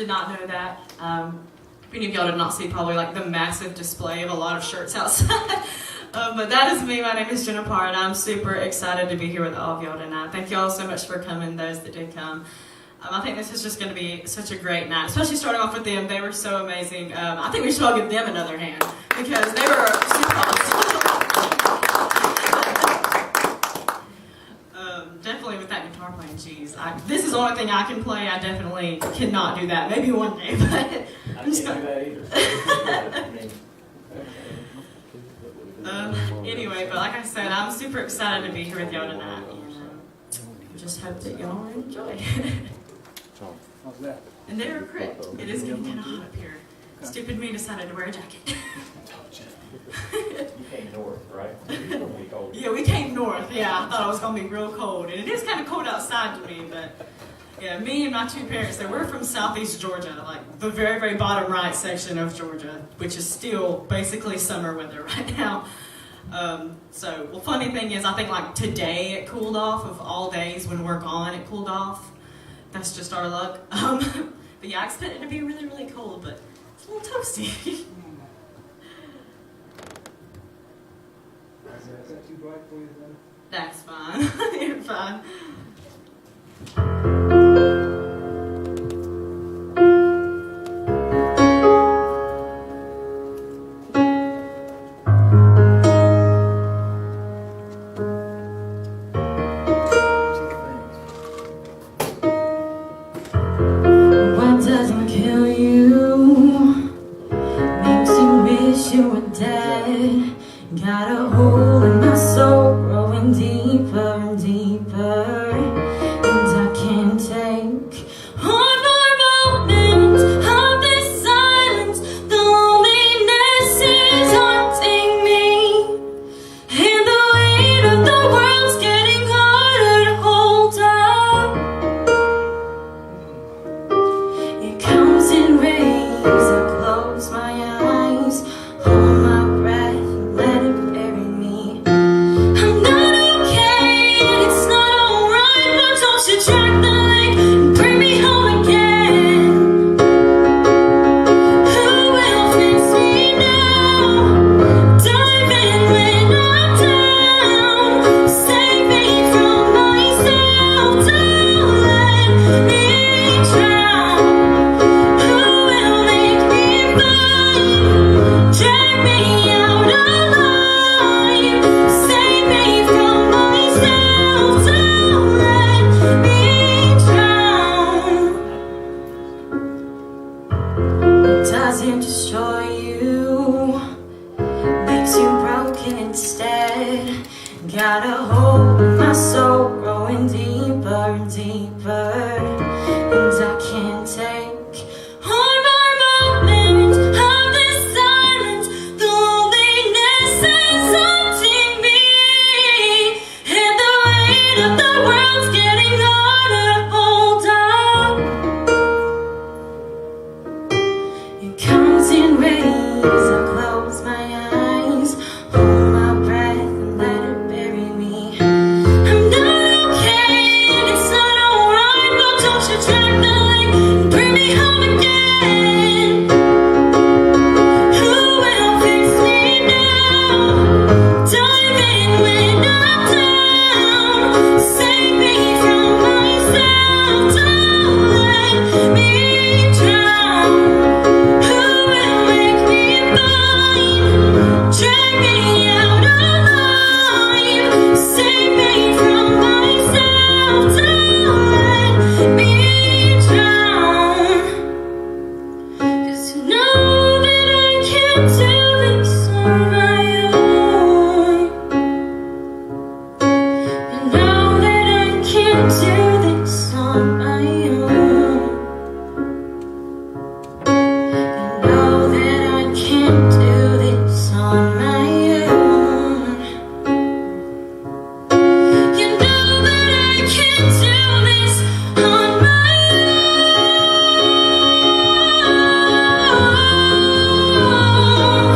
did not know that. Many of y'all did not see probably like the massive display of a lot of shirts outside. But that is me. My name is Jenna Parr, and I'm super excited to be here with all of y'all tonight. Thank y'all so much for coming, those that did come. I think this is just going to be such a great night, especially starting off with them. They were so amazing. I think we should all give them another hand because they were super awesome. Definitely with that guitar playing, geez. This is the only thing I can play. I definitely cannot do that. Maybe one day, but I'm just going to. Anyway, but like I said, I'm super excited to be here with y'all tonight. And just hope that y'all enjoy. How's that? And they were great. It is getting kind of hot up here. Stupid me decided to wear a jacket. You came north, right? Yeah, we came north. Yeah, I thought it was going to be real cold. And it is kind of cold outside to me, but yeah, me and my two parents, we're from southeast Georgia, like the very, very bottom right section of Georgia, which is still basically summer weather right now. Well, funny thing is, I think like today it cooled off. Of all days when we're gone, it cooled off. That's just our luck. But yeah, I expect it to be really, really cold, but it's a little toasty. Is that too bright for you then? That's fine. You're fine. What doesn't kill you makes you wish you were dead. Got a hole in my soul growing deeper and deeper, and I can't take one more moment of this silence. The loneliness is haunting me, and the weight of the world's getting harder to hold up. It comes in waves. I close my eyes, hold my breath, let it bury me. I'm not okay, and it's not alright, but don't you drag the lake and bring me home again. Who will fix me now? Dive in when I'm down. Save me from myself. Don't let me drown. Who will make me fine? Drag me out alive. Save me from myself. Don't let me drown. It doesn't destroy you, makes you broken instead. Got a hole in my soul growing deeper and deeper, and I can't take one more moment of this silence. The loneliness is haunting me, and the weight of the world's getting harder to hold up. It comes in waves. I close my eyes, hold my breath, and let it bury me. I'm not okay, and it's not alright, but don't you drag the lake and bring me home again. Who will fix me now? Dive in when I'm down. Save me from myself. Don't let me drown. Who will make me fine? Drag me out alive. Save me from myself. Don't let me drown. 'Cause you know that I can't do this on my own. You know that I can't do this on my own. You know that I can't do this on my own. You know that I can't do this on my own.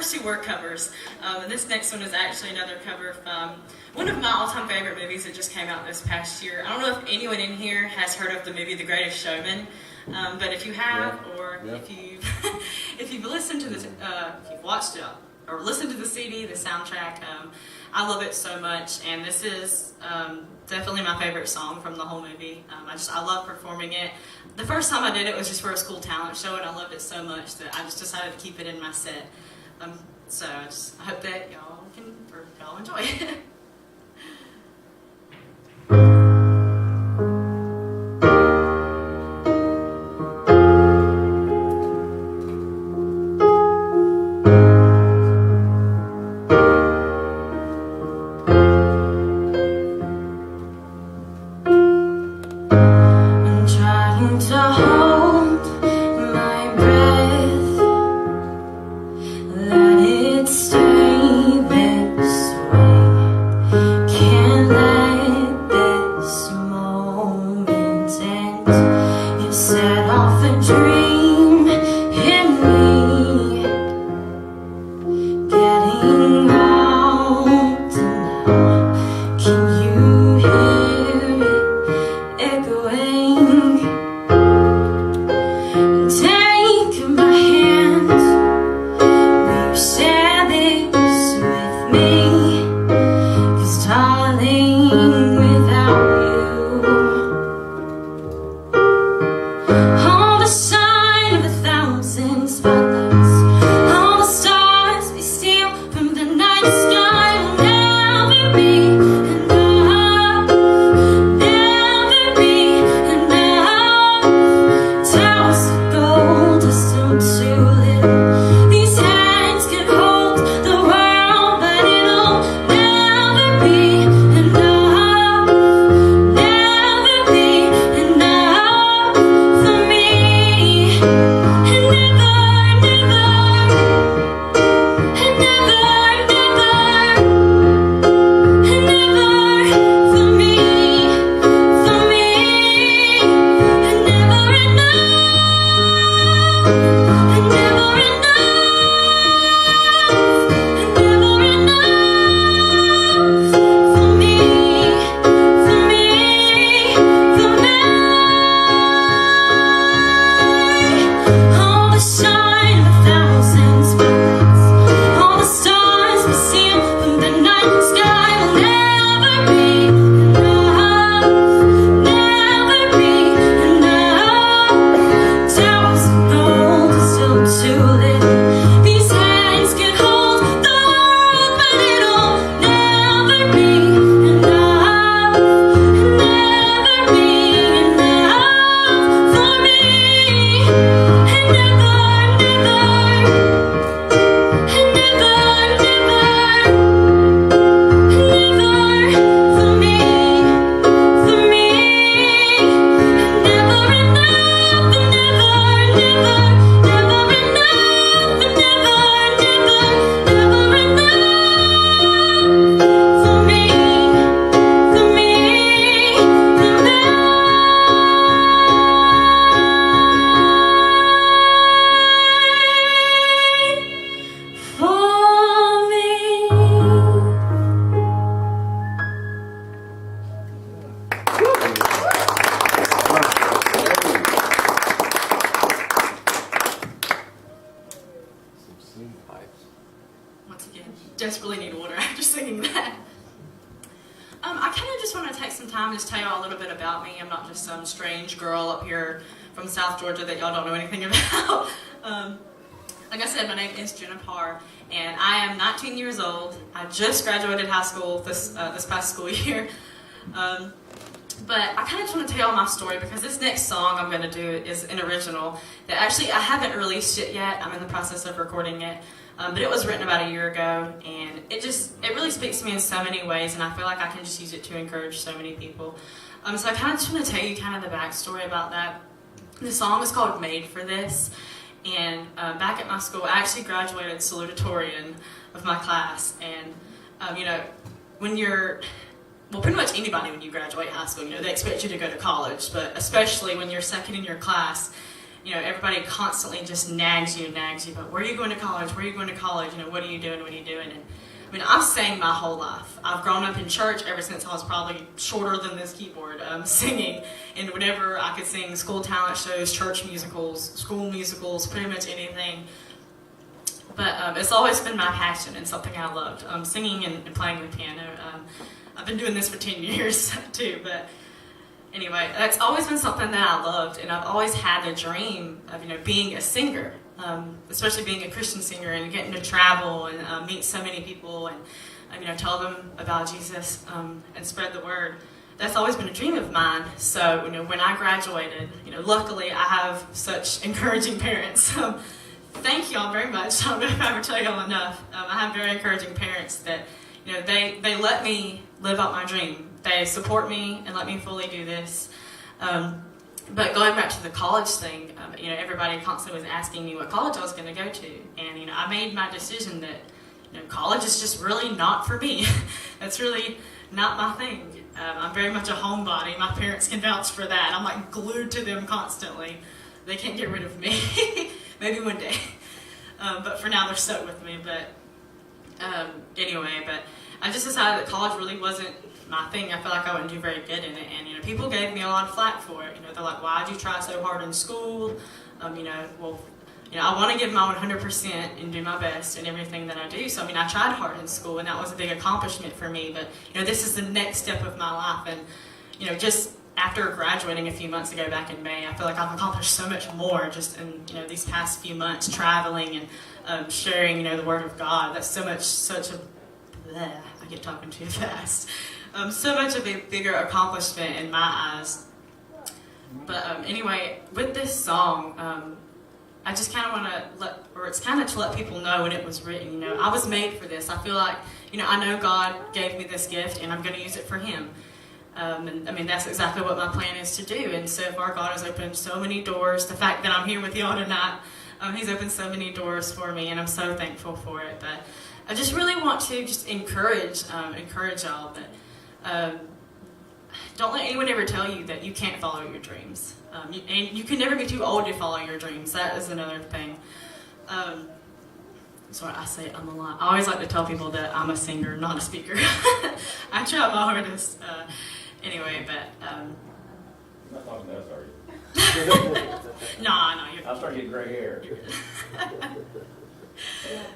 first two were covers, and this next one is actually another cover from one of my all-time favorite movies that just came out this past year. I don't know if anyone in here has heard of the movie The Greatest Showman, but if you have, or if you've if you've listened to this, if you've watched it or listened to the CD, the soundtrack, I love it so much, and this is definitely my favorite song from the whole movie. I love performing it. The first time I did it was just for a school talent show, and I loved it so much that I just decided to keep it in my set. So I hope that y'all enjoy it. Desperately need water after singing that. I kind of just want to take some time and just tell y'all a little bit about me. I'm not just some strange girl up here from South Georgia that y'all don't know anything about. Like I said, my name is Jenna Parr, and I am 19 years old. I just graduated high school this past school year. But I kind of just want to tell y'all my story because this next song I'm going to do is an original that actually I haven't released it yet. I'm in the process of recording it. But it was written about a year ago, and it really speaks to me in so many ways, and I feel like I can just use it to encourage so many people. So I kind of just want to tell you kind of the backstory about that. The song is called Made for This, and back at my school, I actually graduated salutatorian of my class, and when you're, well, pretty much anybody when you graduate high school, they expect you to go to college, but especially when you're second in your class, everybody constantly just nags you, but where are you going to college? Where are you going to college? What are you doing? What are you doing? And I've sang my whole life. I've grown up in church ever since I was probably shorter than this keyboard, singing in whatever I could sing, school talent shows, church musicals, school musicals, pretty much anything. But it's always been my passion and something I loved, singing and playing the piano. I've been doing this for 10 years too, but anyway, that's always been something that I loved, and I've always had the dream of, being a singer, especially being a Christian singer and getting to travel and meet so many people and, tell them about Jesus and spread the word. That's always been a dream of mine. So, when I graduated, luckily I have such encouraging parents. Thank y'all very much. I don't know if I ever tell y'all enough. I have very encouraging parents that, they let me live out my dream. They support me and let me fully do this. But going back to the college thing, everybody constantly was asking me what college I was going to go to. And, I made my decision that, college is just really not for me. That's really not my thing. I'm very much a homebody. My parents can vouch for that. I'm like glued to them constantly. They can't get rid of me. Maybe one day. But for now, they're stuck with me. But anyway, but I just decided that college really wasn't my thing. I felt like I wouldn't do very good in it. And, people gave me a lot of flack for it. They're like, why'd you try so hard in school? I want to give my 100% and do my best in everything that I do. So, I tried hard in school, and that was a big accomplishment for me. But, this is the next step of my life. And, just after graduating a few months ago back in May, I feel like I've accomplished so much more just in, these past few months, traveling and sharing, the Word of God. That's such a, bleh, I get talking too fast. So much of a bigger accomplishment in my eyes. But anyway, with this song, I just kind of want to let people know when it was written. I was made for this. I feel like, I know God gave me this gift, and I'm going to use it for Him. And that's exactly what my plan is to do. And so far, God has opened so many doors. The fact that I'm here with y'all tonight, He's opened so many doors for me, and I'm so thankful for it. But I just really want to just encourage y'all that don't let anyone ever tell you that you can't follow your dreams. And you can never be too old to follow your dreams. That is another thing. Sorry, I say I'm a lot. I always like to tell people that I'm a singer, not a speaker. I try my hardest. Anyway, but... You're not talking to us, are you? No. I'll start getting gray hair.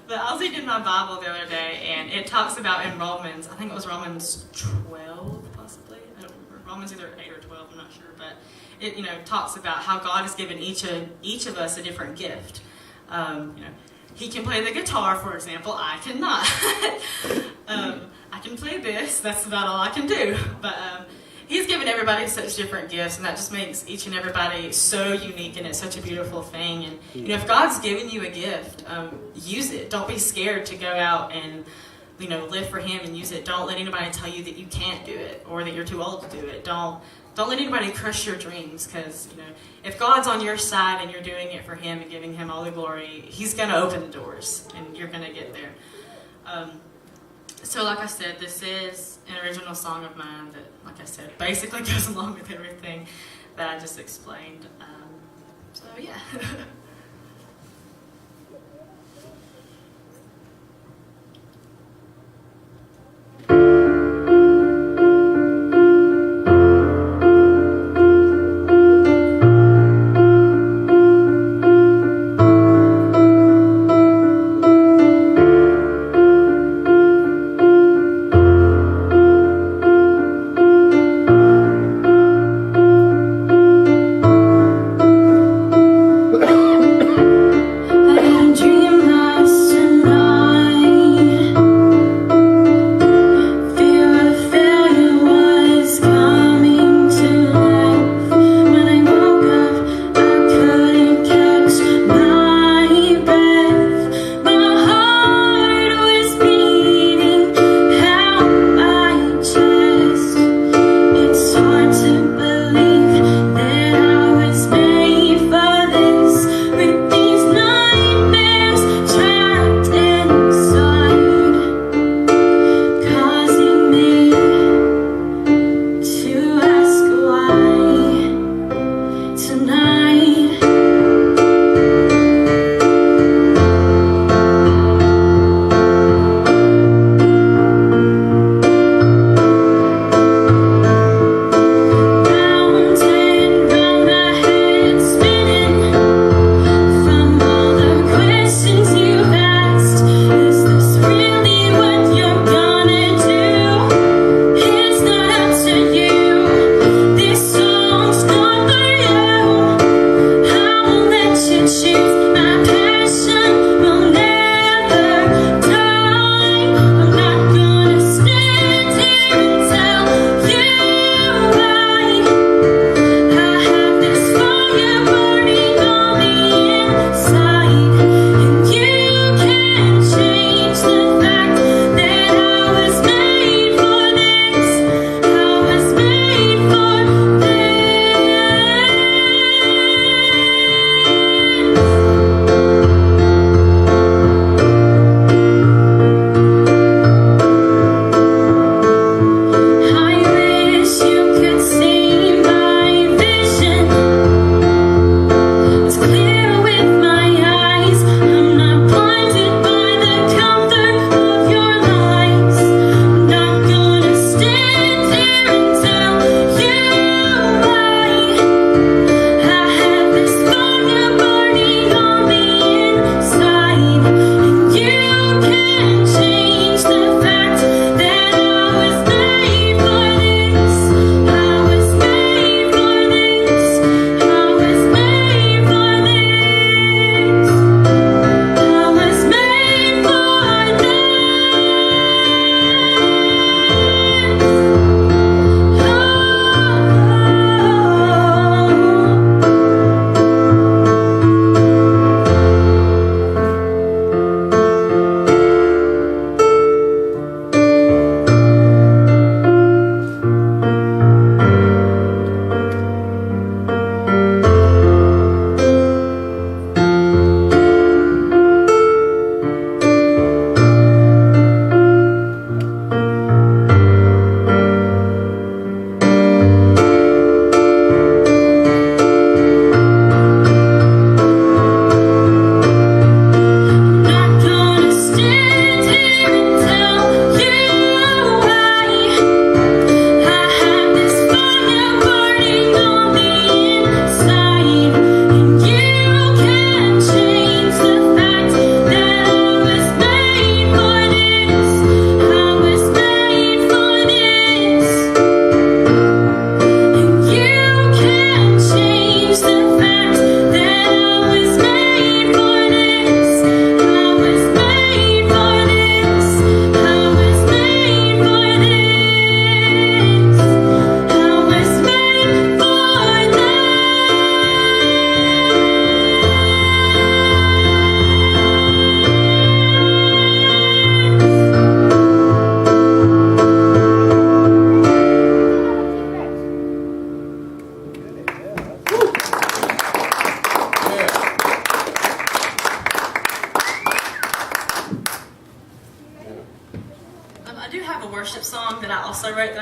But I was reading my Bible the other day, and it talks about in Romans, I think it was Romans 12, possibly. I don't remember. Romans either 8 or 12, I'm not sure. But it, talks about how God has given each of us a different gift. He can play the guitar, for example. I cannot. I can play this. That's about all I can do. But He's given everybody such different gifts, and that just makes each and everybody so unique, and it's such a beautiful thing. And if God's given you a gift, use it. Don't be scared to go out and live for Him and use it. Don't let anybody tell you that you can't do it or that you're too old to do it. Don't let anybody crush your dreams, because if God's on your side and you're doing it for Him and giving Him all the glory, He's going to open the doors, and you're going to get there. So like I said, this is an original song of mine that, like I said, basically goes along with everything that I just explained. So yeah.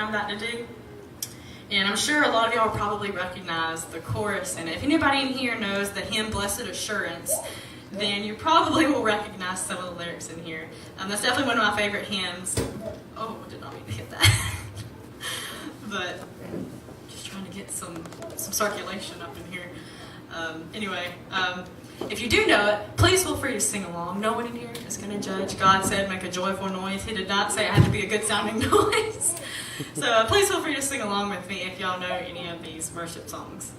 have that to do. And I'm sure a lot of y'all probably recognize the chorus. And if anybody in here knows the hymn Blessed Assurance, then you probably will recognize some of the lyrics in here. That's definitely one of my favorite hymns. Oh, I did not mean to hit that. But just trying to get some circulation up in here. Anyway, if you do know it, please feel free to sing along. No one in here is going to judge. God said make a joyful noise. He did not say it had to be a good sounding noise. So please feel free to sing along with me if y'all know any of these worship songs.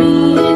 Me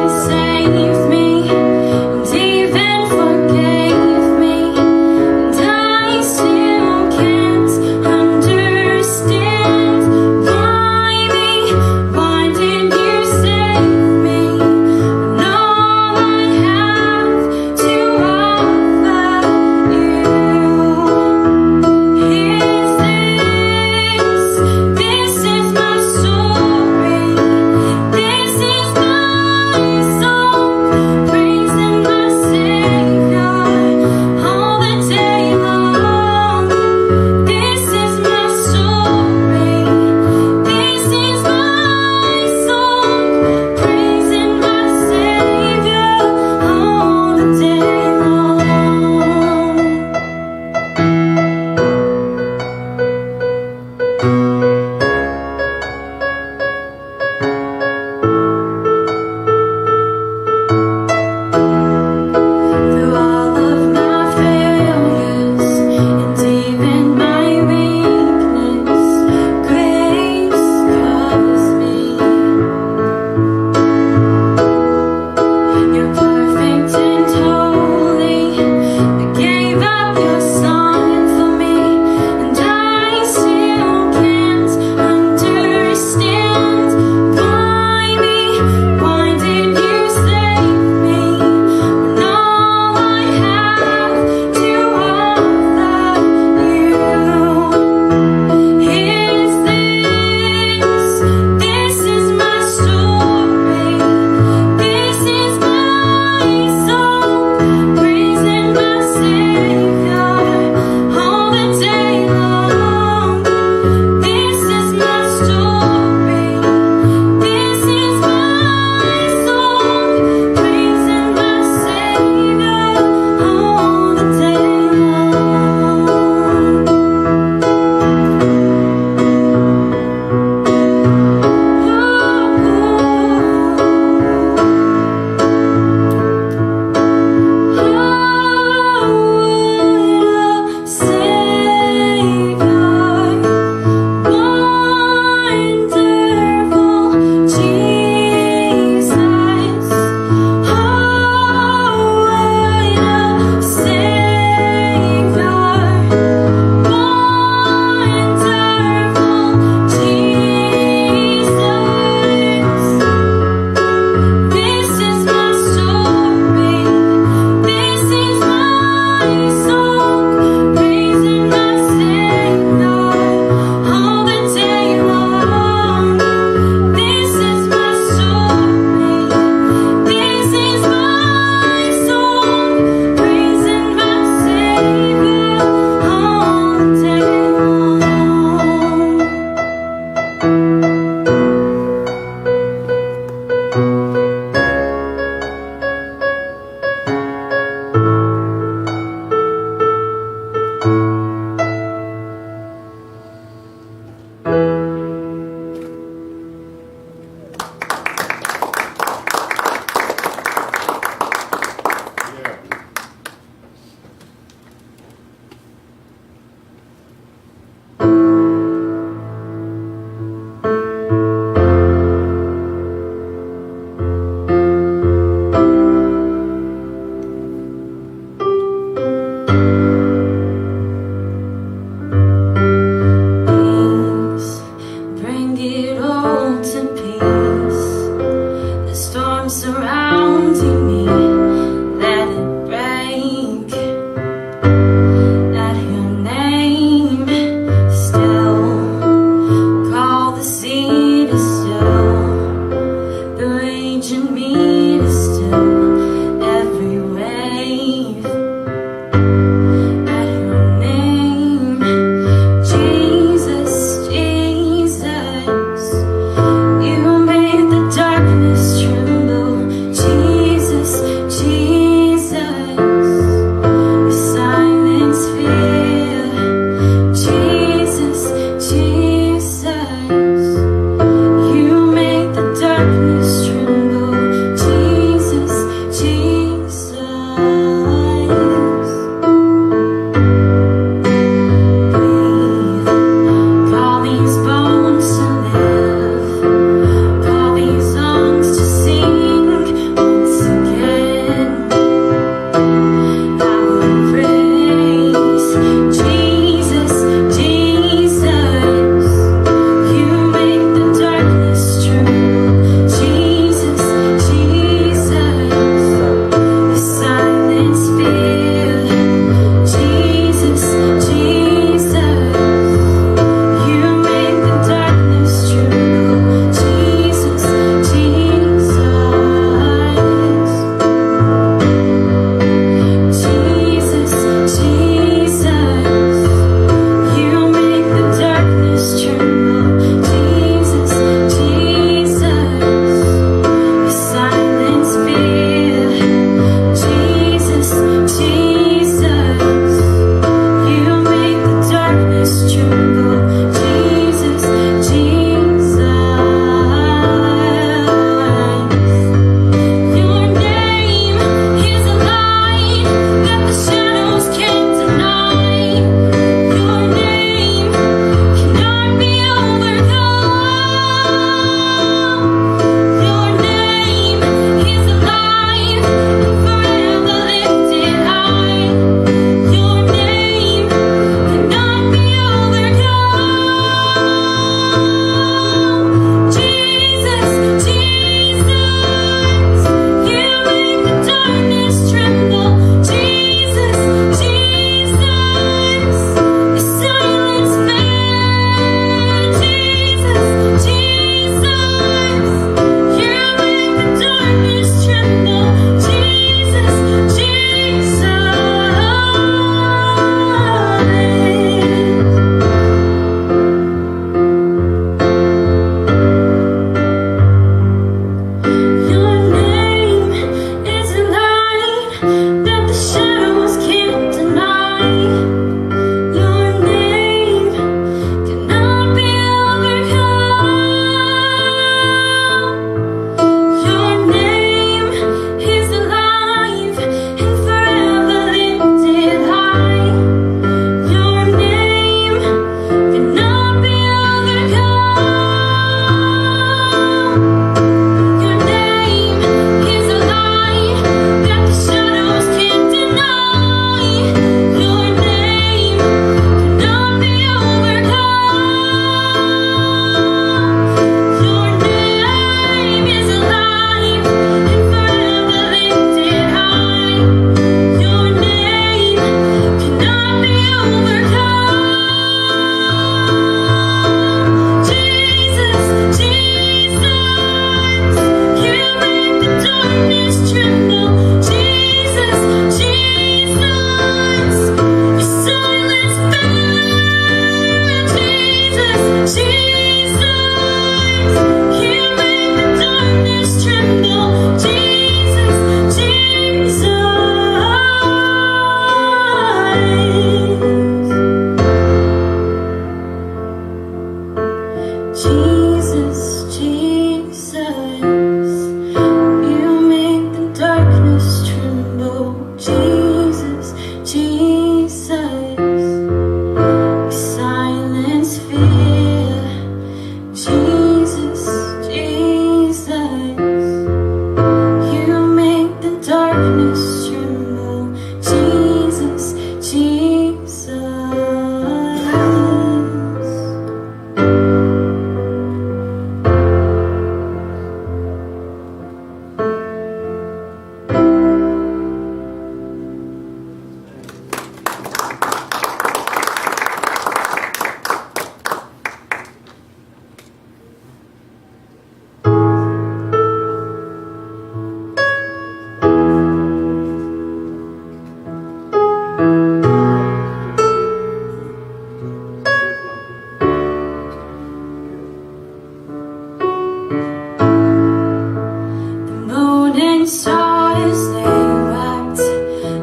The moon and stars, they wept.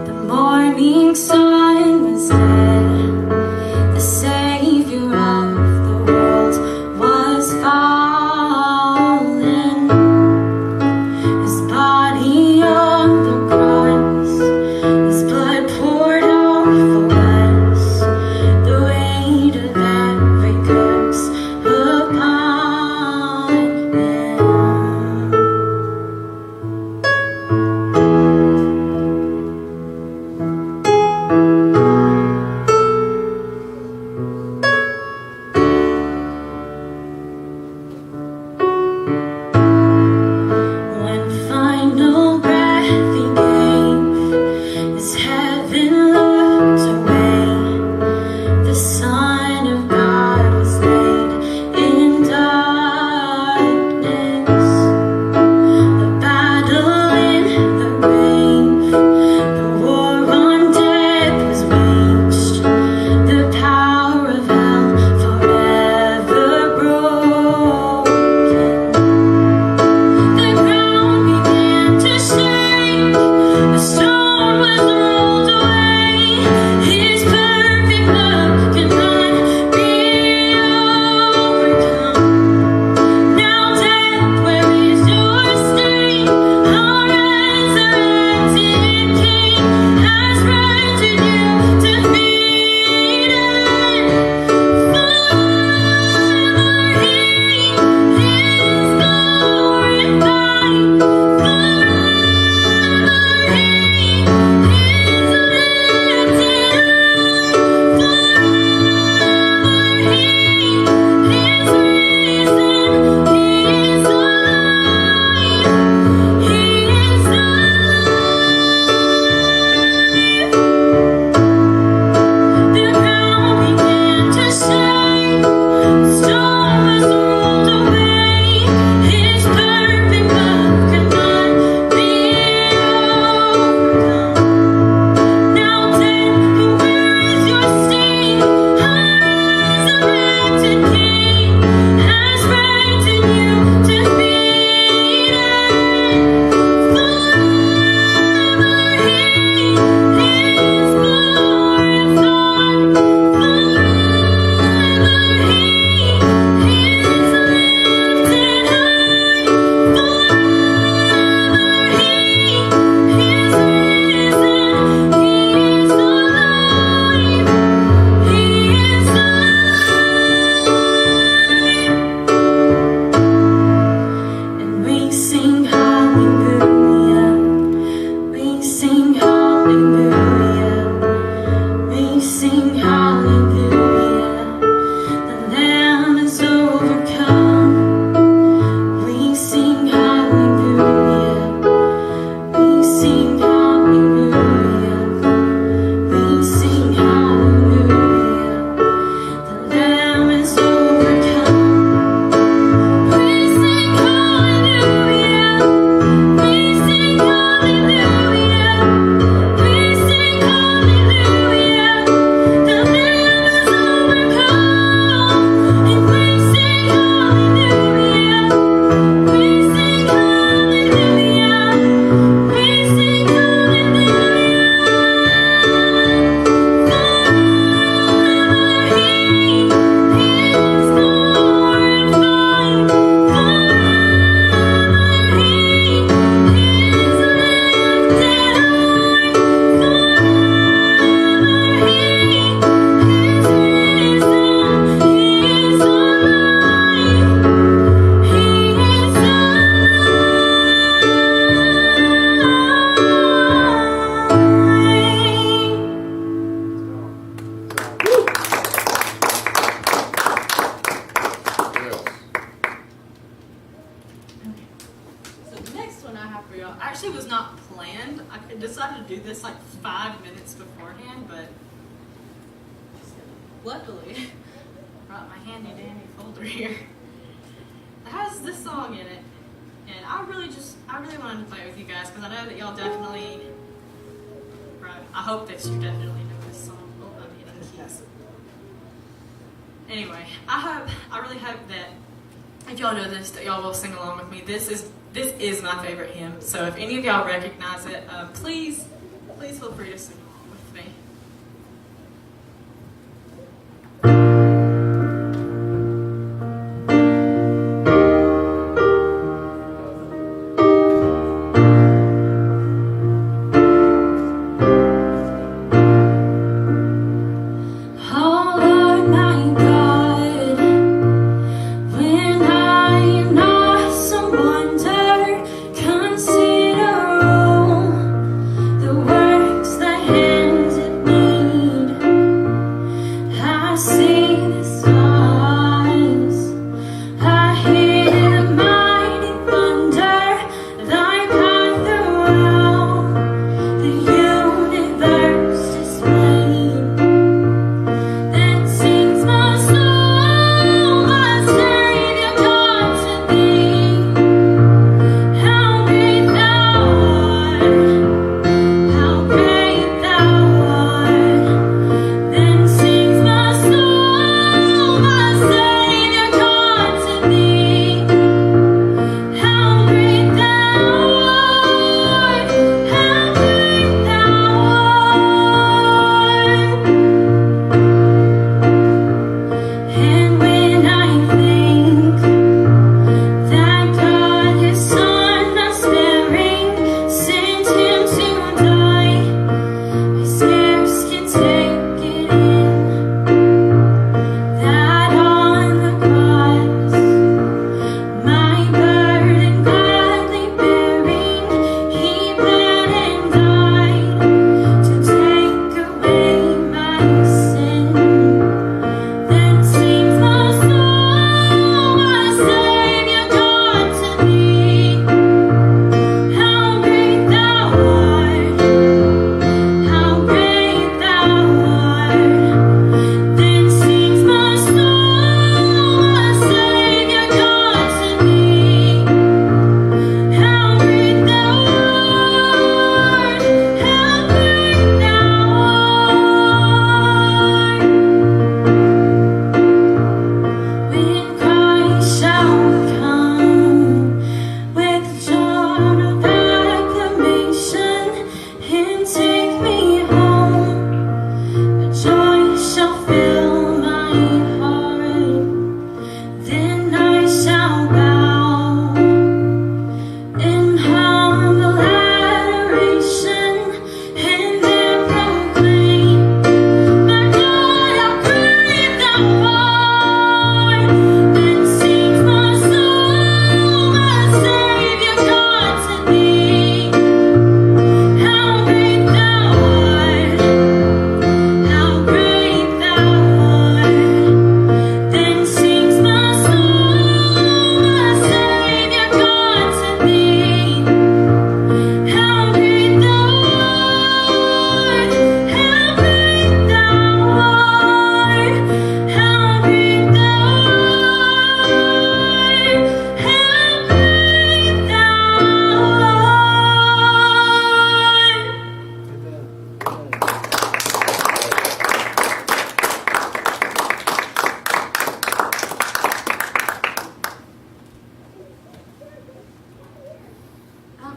The morning sun was dead. The Savior of the world was fallen. His body on the cross, His blood poured out for us, the weight of every curse upon Him. One final breath He gave, as heaven looked away. The Son of God was laid in darkness. The battle in the grave, the war on death was waged. The power of hell forever broken. The ground began to shake, the stone was rolled away. His perfect love could not be overcome. Now death, where is your sting? Our resurrected King has granted you defeated. Forever He is glorified. The ground began to shake, the stone was rolled away. His perfect love could not be overcome. Now death, where is your sting? Our resurrected King has granted you defeated. Forever He is glorified. And we sing hallelujah, we sing hallelujah, we sing hallelujah. The Lamb is overcome. We sing hallelujah, we sing hallelujah, we sing hallelujah. The Lamb is overcome. We sing hallelujah, we sing hallelujah, we sing hallelujah. The Lamb is overcome. And we sing hallelujah, we sing hallelujah, we sing So the next one I have for y'all actually was not planned. I decided to do this like 5 minutes beforehand, but luckily I brought my handy dandy folder here. It has this song in it, and I really wanted to play it with you guys because I know that y'all definitely, right? I hope that you definitely know this song. Oh, I'm hitting the keys. Anyway, I really hope that if y'all know this, that y'all will sing along with me. This is my favorite hymn. So if any of y'all recognize it, please feel free to sing along with me.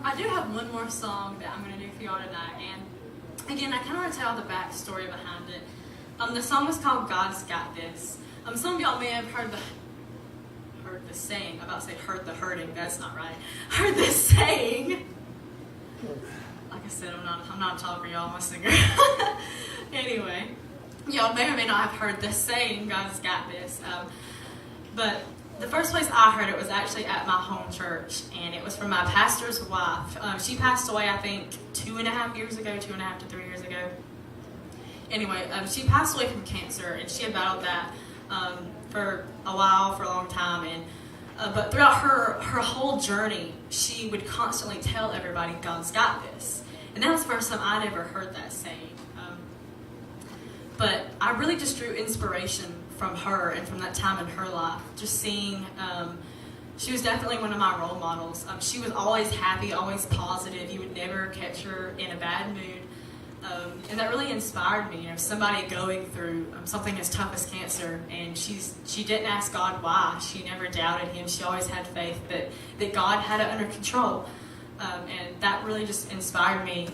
I do have one more song that I'm going to do for y'all tonight, and again, I kind of want to tell the backstory behind it. The song is called God's Got This. Some of y'all may have heard the saying, I'm about to say heard the hurting, that's not right. Heard the saying. Like I said, I'm not a talker, y'all, I'm a singer. Anyway, y'all may or may not have heard the saying, God's got this. But the first place I heard it was actually at my home church, and it was from my pastor's wife. She passed away, I think, 2.5 years ago, 2.5 to 3 years ago. Anyway, she passed away from cancer, and she had battled that for a while, for a long time. And but throughout her whole journey, she would constantly tell everybody, God's got this. And that was the first time I'd ever heard that saying. But I really just drew inspiration from her and from that time in her life. Just seeing, she was definitely one of my role models. She was always happy, always positive. You would never catch her in a bad mood. And that really inspired me. Somebody going through something as tough as cancer, and she didn't ask God why. She never doubted Him. She always had faith that God had it under control. And that really just inspired me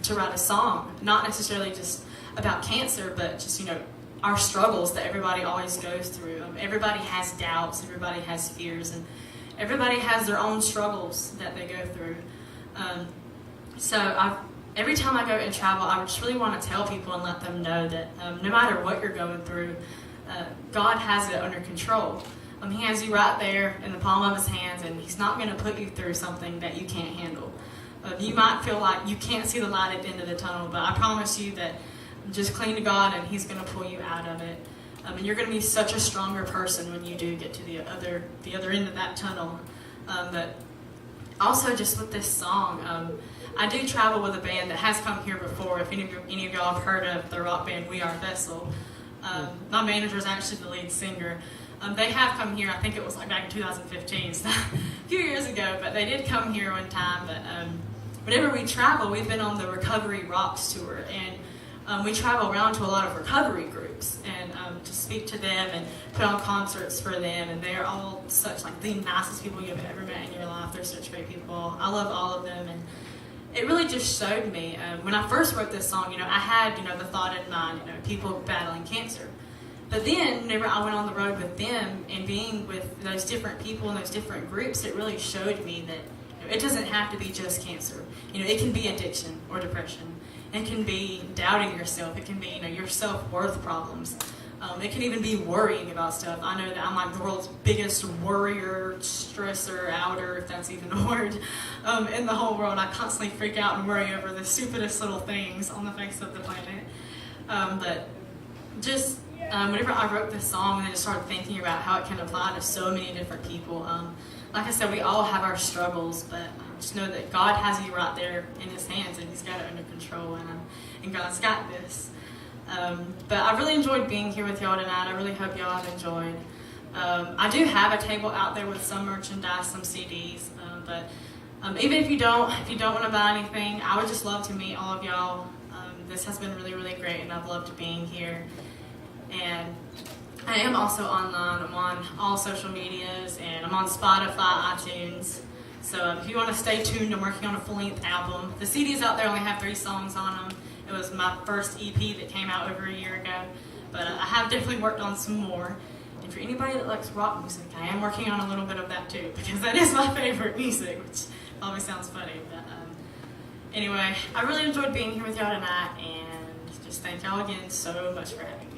to write a song, not necessarily just about cancer, but just, our struggles that everybody always goes through. Everybody has doubts, everybody has fears, and everybody has their own struggles that they go through. Every time I go and travel, I just really want to tell people and let them know that no matter what you're going through, God has it under control. He has you right there in the palm of His hands, and He's not going to put you through something that you can't handle. You might feel like you can't see the light at the end of the tunnel, but I promise you that just cling to God, and He's going to pull you out of it. And you're going to be such a stronger person when you do get to the other end of that tunnel. But also, just with this song, I do travel with a band that has come here before. If any of y'all have heard of the rock band We Are Vessel, my manager is actually the lead singer. They have come here. I think it was like back in 2015, so a few years ago. But they did come here one time. But whenever we travel, we've been on the Recovery Rocks tour, and we travel around to a lot of recovery groups and to speak to them and put on concerts for them. And they're all such like the nicest people you've ever met in your life. They're such great people. I love all of them, and it really just showed me when I first wrote this song. I had the thought in mind, people battling cancer. But then, whenever I went on the road with them and being with those different people and those different groups, it really showed me that it doesn't have to be just cancer. It can be addiction or depression. It can be doubting yourself. It can be, your self-worth problems. It can even be worrying about stuff. I know that I'm like the world's biggest worrier, stressor, outer, if that's even a word, in the whole world. I constantly freak out and worry over the stupidest little things on the face of the planet. But just whenever I wrote this song and I just started thinking about how it can apply to so many different people, like I said, we all have our struggles, but just know that God has you right there in His hands, and He's got it under control, and God's got this. But I really enjoyed being here with y'all tonight. I really hope y'all have enjoyed. I do have a table out there with some merchandise, some CDs, but even if you don't want to buy anything, I would just love to meet all of y'all. This has been really, really great, and I've loved being here. And I am also online. I'm on all social medias, and I'm on Spotify, iTunes. So if you want to stay tuned, I'm working on a full-length album. The CDs out there only have 3 songs on them. It was my first EP that came out over a year ago. But I have definitely worked on some more. And for anybody that likes rock music, I am working on a little bit of that too, because that is my favorite music, which probably sounds funny. But anyway, I really enjoyed being here with y'all tonight, and just thank y'all again so much for having me.